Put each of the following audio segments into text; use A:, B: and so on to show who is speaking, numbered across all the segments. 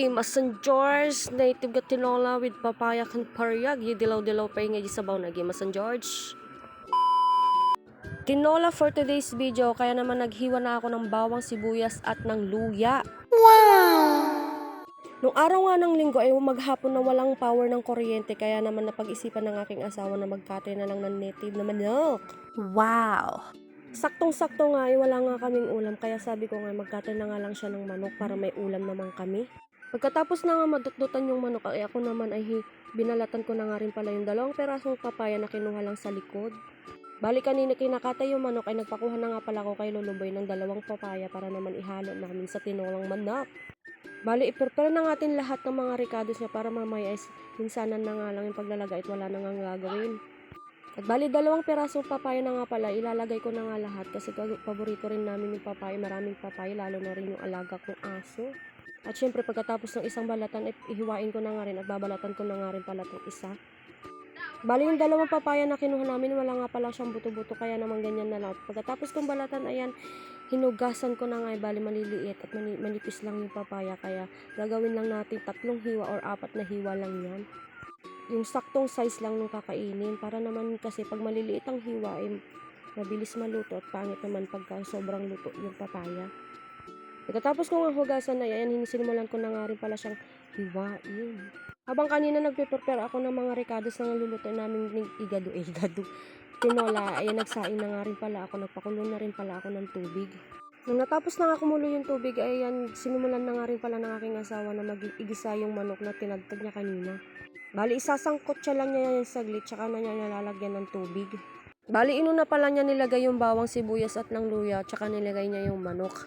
A: Masan George, native ga tinola with papaya kan paryag, dilaw-dilaw pa yung sabaw na Masan George. Tinola for today's video, kaya naman naghiwa na ako ng bawang, sibuyas at ng luya. Wow! Nung araw nga ng linggo ay maghapon na walang power ng kuryente, kaya naman napag-isipan ng aking asawa na magkatay na lang ng native na manok. Wow! Saktong-sakto nga ay wala nga kaming ulam, kaya sabi ko nga magkatay na nga lang siya ng manok para may ulam naman kami. Pagkatapos na nga madutdutan yung manok, ay ako naman ay binalatan ko na nga rin pala yung dalawang perasong papaya na kinuha lang sa likod. Bali kanina kinakatay yung manok ay nagpakuha na nga pala ako kay Luluboy ng dalawang papaya para naman ihalo namin sa tinolang manok. Bali i-prepare na natin lahat ng mga ricados niya para mamaya is minsanan na nga lang yung paglalagay at wala na nga gagawin. At bali dalawang perasong papaya na nga pala, ilalagay ko na nga lahat kasi paborito rin namin yung papaya, maraming papaya, lalo na rin yung alaga kong aso. At syempre pagkatapos ng isang balatan ay ihiwain ko na nga rin at babalatan ko na nga rin pala itong isa. Bali yung dalawang papaya na kinuha namin, wala nga pala siyang buto-buto, kaya naman ganyan na lang. Pagkatapos kong balatan, ayan, hinugasan ko na nga, bali maliliit at manipis lang yung papaya, kaya gagawin lang natin 3 hiwa or 4 na hiwa lang yan. Yung saktong size lang nung kakainin, para naman kasi pag maliliit ang hiwa ay mabilis maluto at pangit naman pagka sobrang luto yung papaya. Pagkatapos ko nga hugasan na yan, sinisimulan ko na nga rin pala siyang hiwain. Habang kanina nagpe-prepare ako ng mga ricados na luluto namin ng igado, tinola, ay nagsaing na nga rin pala ako, nagpakulo na rin pala ako ng tubig. Nung natapos na nga kumulo yung tubig, ay yan, sinimulan na nga rin pala ng aking asawa na mag-igisa yung manok na tinadtad niya kanina. Bali, isasangkot siya lang niya yung saglit, tsaka na niya nalalagyan ng tubig. Bali, inuna pala niya nilagay yung bawang, sibuyas at ng luya, tsaka nilagay niya yung manok.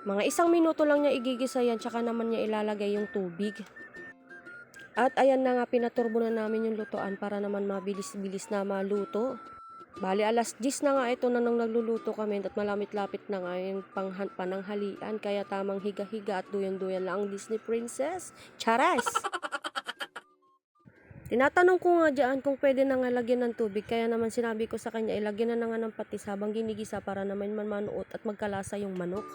A: Mga 1 minuto lang niya igigisa yan, tsaka naman niya ilalagay yung tubig. At ayan na nga, pinaturbo na namin yung lutoan para naman mabilis-bilis na maluto. Bali, alas 10 na nga ito na nang nagluluto kami at malamit-lapit na nga yung pananghalian, kaya tamang higa-higa at duyan-duyan lang ang Disney Princess. Charas! Tinatanong ko nga dyan kung pwede na nga lagyan ng tubig, kaya naman sinabi ko sa kanya ilagyan na nga ng patis habang ginigisa para naman manuot at magkalasa yung manok.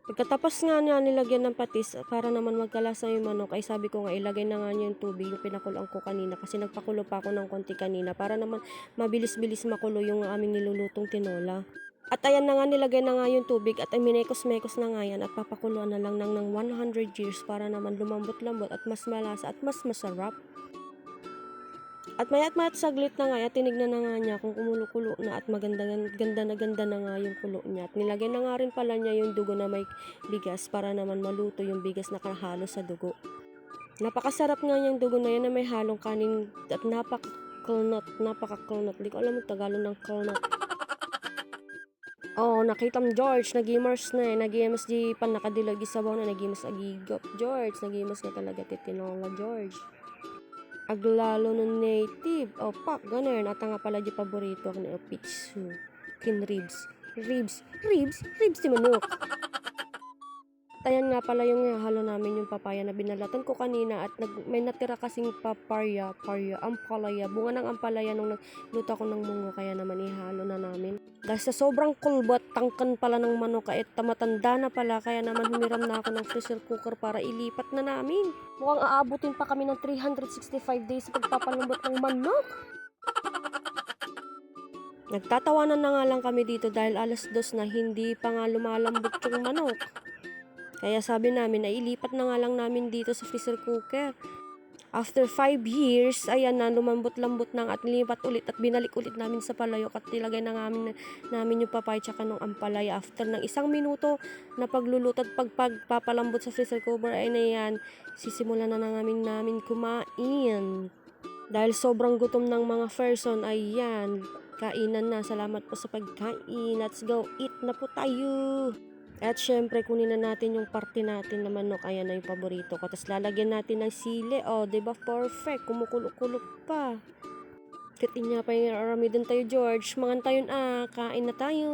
A: Pagkatapos nga niya nilagyan ng patis para naman magkalasa yung manok, ay sabi ko nga ilagay na nga niya yung tubig yung pinakuloan ko kanina, kasi nagpakulo pa ako ng konti kanina para naman mabilis-bilis makulo yung aming nilulutong tinola. At ayan na nga, nilagay na nga yung tubig at ay minekos-mekos na nga yan at papakuluan na lang ng 100 years para naman lumambot-lambot at mas malasa at mas masarap. At mayat saglit na nga, tinignan na nga niya kung kumulo-kulo na at ganda na nga yung kulo niya. At nilagay na nga rin pala niya yung dugo na may bigas para naman maluto yung bigas na kahalo sa dugo. Napakasarap nga yung dugo na yan na may halong kanin at napaka-kulnot. Hindi ko alam ang Tagalog ng kulnot. Oh, nakita mo George, nag-immerse na nag-imas di pan nakadilag isabaw na nag-imas agigop George, nag-imas na talaga titinola George. Aglalo ng native. O, pak, ganun. At nga pala di paborito ako ng pizza. Ribs di manok. Ayan nga pala yung halo namin yung papaya na binalatan ko kanina at may natira kasing ampalaya. Bunga ng ampalaya nung nagluto ko ng munggo, kaya naman ihalo na namin. Dahil sa sobrang kulbot, tangkan pala ng manok at matanda na pala, kaya naman humiram na ako ng pressure cooker para ilipat na namin. Mukhang aabutin pa kami ng 365 days pagpapalambot ng manok. Nagtatawanan na nga lang kami dito dahil alas 2 na hindi pa nga lumalambot yung manok. Kaya sabi namin ay ilipat na nga lang namin dito sa freezer cooker. After 5 years, ayan na, lumambot-lambot na at nilipat ulit at binalik ulit namin sa palayok at nilagay na namin yung papaya tsaka ng ampalaya. After ng 1 minuto na pagluluto at pagpapalambot sa freezer cooker, ay na yan, sisimulan na namin kumain. Dahil sobrang gutom ng mga person, ay yan, kainan na. Salamat po sa pagkain. Let's go eat na po tayo. At syempre, kunin na natin yung parte natin na manok. Ayan na yung paborito ko. Tapos lalagyan natin ng sili. O, diba? Perfect. Kumukulo-kulo pa. Katin niya pa yung arami din tayo, George. Mangan tayo kain na tayo.